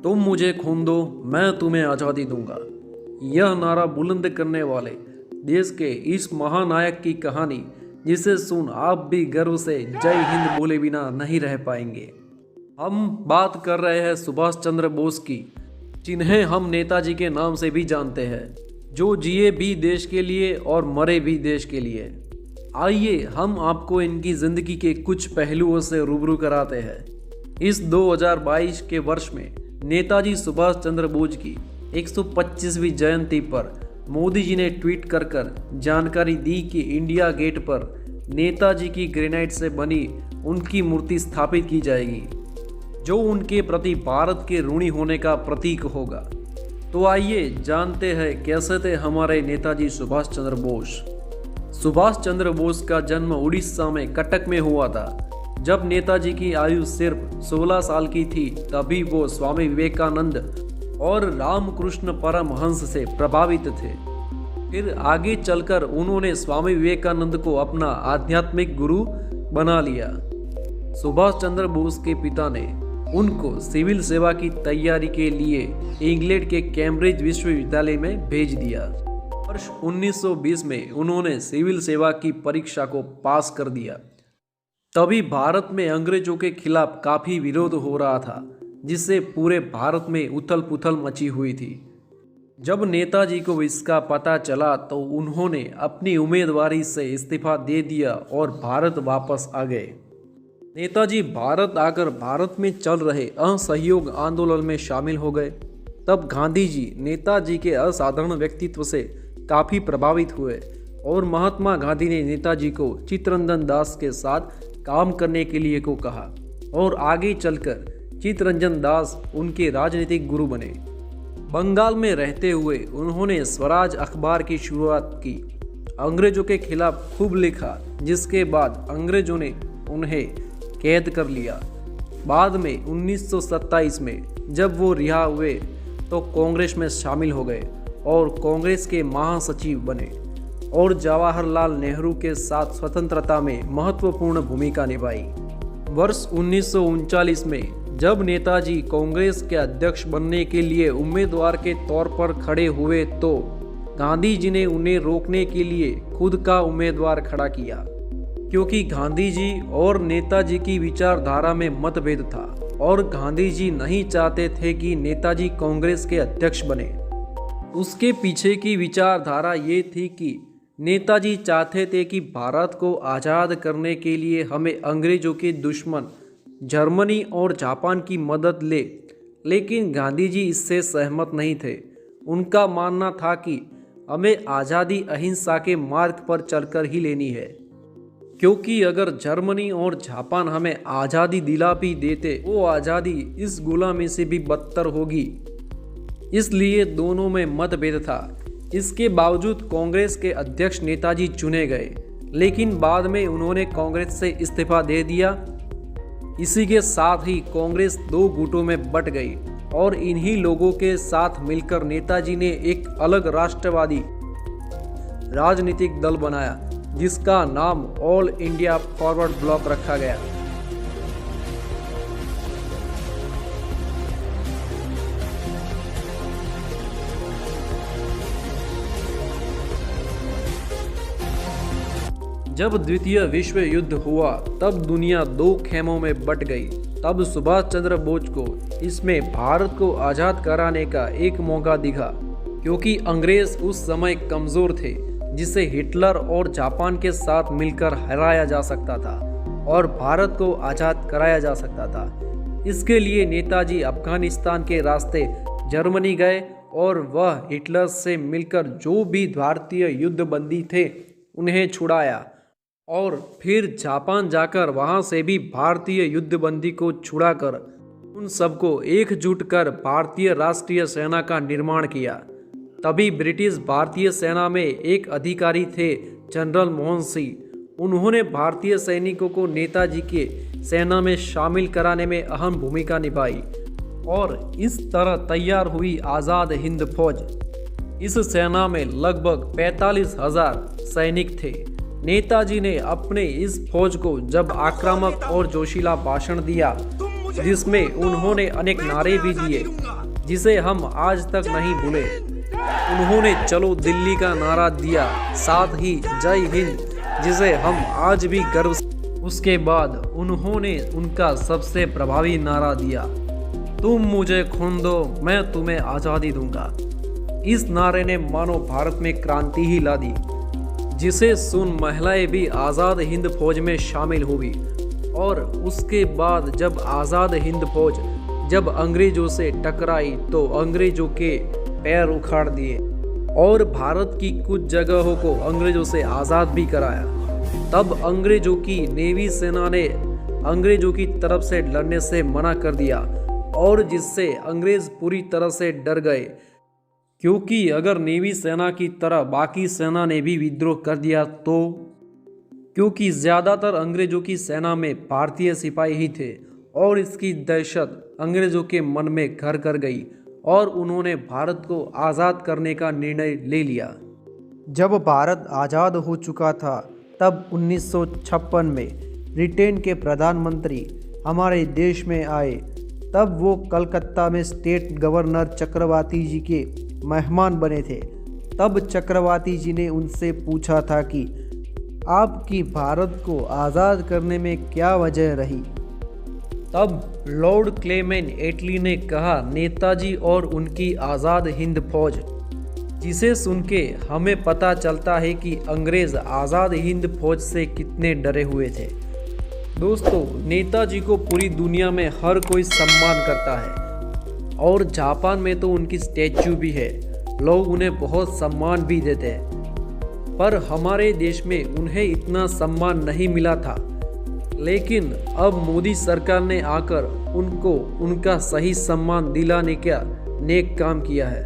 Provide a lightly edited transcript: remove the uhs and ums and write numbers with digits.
तुम मुझे खून दो, मैं तुम्हें आज़ादी दूंगा। यह नारा बुलंद करने वाले देश के इस महानायक की कहानी जिसे सुन आप भी गर्व से जय हिंद बोले बिना नहीं रह पाएंगे। हम बात कर रहे हैं सुभाष चंद्र बोस की, जिन्हें हम नेताजी के नाम से भी जानते हैं, जो जिए भी देश के लिए और मरे भी देश के लिए। आइए हम आपको इनकी ज़िंदगी के कुछ पहलुओं से रूबरू कराते हैं। इस 2022 के वर्ष में नेताजी सुभाष चंद्र बोस की 125वीं जयंती पर मोदी जी ने ट्वीट कर जानकारी दी कि इंडिया गेट पर नेताजी की ग्रेनाइट से बनी उनकी मूर्ति स्थापित की जाएगी, जो उनके प्रति भारत के ऋणी होने का प्रतीक होगा। तो आइए जानते हैं कैसे थे हमारे नेताजी सुभाष चंद्र बोस। सुभाष चंद्र बोस का जन्म उड़ीसा में कटक में हुआ था। जब नेताजी की आयु सिर्फ 16 साल की थी, तभी वो स्वामी विवेकानंद और रामकृष्ण परमहंस से प्रभावित थे। फिर आगे चलकर उन्होंने स्वामी विवेकानंद को अपना आध्यात्मिक गुरु बना लिया। सुभाष चंद्र बोस के पिता ने उनको सिविल सेवा की तैयारी के लिए इंग्लैंड के कैम्ब्रिज विश्वविद्यालय में भेज दिया। वर्ष 1920 में उन्होंने सिविल सेवा की परीक्षा को पास कर दिया। तभी भारत में अंग्रेजों के खिलाफ काफ़ी विरोध हो रहा था, जिससे पूरे भारत में उथल पुथल मची हुई थी। जब नेताजी को इसका पता चला तो उन्होंने अपनी उम्मीदवारी से इस्तीफा दे दिया और भारत वापस आ गए। नेताजी भारत आकर भारत में चल रहे असहयोग आंदोलन में शामिल हो गए। तब गांधी जी नेताजी के असाधारण व्यक्तित्व से काफ़ी प्रभावित हुए और महात्मा गांधी ने नेताजी को चित्तरंजन दास के साथ काम करने के लिए को कहा और आगे चलकर चित्तरंजन दास उनके राजनीतिक गुरु बने। बंगाल में रहते हुए उन्होंने स्वराज अखबार की शुरुआत की। अंग्रेजों के खिलाफ खूब लिखा, जिसके बाद अंग्रेजों ने उन्हें कैद कर लिया। बाद में 1927 में जब वो रिहा हुए तो कांग्रेस में शामिल हो गए और कांग्रेस के महासचिव बने और जवाहरलाल नेहरू के साथ स्वतंत्रता में महत्वपूर्ण भूमिका निभाई। वर्ष 1939 में जब नेताजी कांग्रेस के अध्यक्ष बनने के लिए उम्मीदवार के तौर पर खड़े हुए तो गांधी जी ने उन्हें रोकने के लिए खुद का उम्मीदवार खड़ा किया, क्योंकि गांधी जी और नेताजी की विचारधारा में मतभेद था और गांधी जी नहीं चाहते थे कि नेताजी कांग्रेस के अध्यक्ष बने। उसके पीछे की विचारधारा ये थी कि नेताजी चाहते थे कि भारत को आज़ाद करने के लिए हमें अंग्रेजों के दुश्मन जर्मनी और जापान की मदद ले, लेकिन गांधी जी इससे सहमत नहीं थे। उनका मानना था कि हमें आज़ादी अहिंसा के मार्ग पर चलकर ही लेनी है, क्योंकि अगर जर्मनी और जापान हमें आज़ादी दिला भी देते, वो आज़ादी इस गुलामी से भी बदतर होगी। इसलिए दोनों में मतभेद था। इसके बावजूद कांग्रेस के अध्यक्ष नेताजी चुने गए, लेकिन बाद में उन्होंने कांग्रेस से इस्तीफा दे दिया। इसी के साथ ही कांग्रेस दो गुटों में बंट गई और इन्हीं लोगों के साथ मिलकर नेताजी ने एक अलग राष्ट्रवादी राजनीतिक दल बनाया, जिसका नाम ऑल इंडिया फॉरवर्ड ब्लॉक रखा गया। जब द्वितीय विश्व युद्ध हुआ तब दुनिया दो खेमों में बट गई। तब सुभाष चंद्र बोस को इसमें भारत को आज़ाद कराने का एक मौका दिखा, क्योंकि अंग्रेज उस समय कमज़ोर थे, जिसे हिटलर और जापान के साथ मिलकर हराया जा सकता था और भारत को आज़ाद कराया जा सकता था। इसके लिए नेताजी अफगानिस्तान के रास्ते जर्मनी गए और वह हिटलर से मिलकर जो भी भारतीय युद्धबंदी थे उन्हें छुड़ाया और फिर जापान जाकर वहां से भी भारतीय युद्धबंदी को छुड़ाकर उन सबको एकजुट कर भारतीय राष्ट्रीय सेना का निर्माण किया। तभी ब्रिटिश भारतीय सेना में एक अधिकारी थे, जनरल मोहन सिंह। उन्होंने भारतीय सैनिकों को नेताजी के सेना में शामिल कराने में अहम भूमिका निभाई और इस तरह तैयार हुई आज़ाद हिंद फौज। इस सेना में लगभग 45,000 सैनिक थे। नेताजी ने अपने इस फौज को जब आक्रामक और जोशीला भाषण दिया जिसमें उन्होंने अनेक नारे भी दिए जिसे हम आज तक नहीं भूले। उन्होंने चलो दिल्ली का नारा दिया, साथ ही जय हिंद जिसे हम आज भी गर्व से। उसके बाद उन्होंने उनका सबसे प्रभावी नारा दिया, तुम मुझे खून दो मैं तुम्हें आज़ादी दूंगा। इस नारे ने मानो भारत में क्रांति ही ला दी, जिसे सुन महिलाएं भी आज़ाद हिंद फौज में शामिल हुई। और उसके बाद जब आज़ाद हिंद फौज जब अंग्रेजों से टकराई तो अंग्रेजों के पैर उखाड़ दिए और भारत की कुछ जगहों को अंग्रेजों से आज़ाद भी कराया। तब अंग्रेजों की नेवी सेना ने अंग्रेजों की तरफ से लड़ने से मना कर दिया और जिससे अंग्रेज पूरी तरह से डर गए, क्योंकि अगर नेवी सेना की तरह बाकी सेना ने भी विद्रोह कर दिया तो, क्योंकि ज़्यादातर अंग्रेजों की सेना में भारतीय सिपाही ही थे और इसकी दहशत अंग्रेजों के मन में घर कर गई और उन्होंने भारत को आज़ाद करने का निर्णय ले लिया। जब भारत आज़ाद हो चुका था तब 1956 में ब्रिटेन के प्रधानमंत्री हमारे देश में आए। तब वो कलकत्ता में स्टेट गवर्नर चक्रवर्ती जी के मेहमान बने थे। तब चक्रवर्ती जी ने उनसे पूछा था कि आपकी भारत को आज़ाद करने में क्या वजह रही। तब लॉर्ड क्लेमेंट एटली ने कहा, नेताजी और उनकी आज़ाद हिंद फौज, जिसे सुन के हमें पता चलता है कि अंग्रेज़ आज़ाद हिंद फौज से कितने डरे हुए थे। दोस्तों, नेताजी को पूरी दुनिया में हर कोई सम्मान करता है और जापान में तो उनकी स्टैच्यू भी है, लोग उन्हें बहुत सम्मान भी देते हैं। पर हमारे देश में उन्हें इतना सम्मान नहीं मिला था, लेकिन अब मोदी सरकार ने आकर उनको उनका सही सम्मान दिलाने का नेक काम किया है।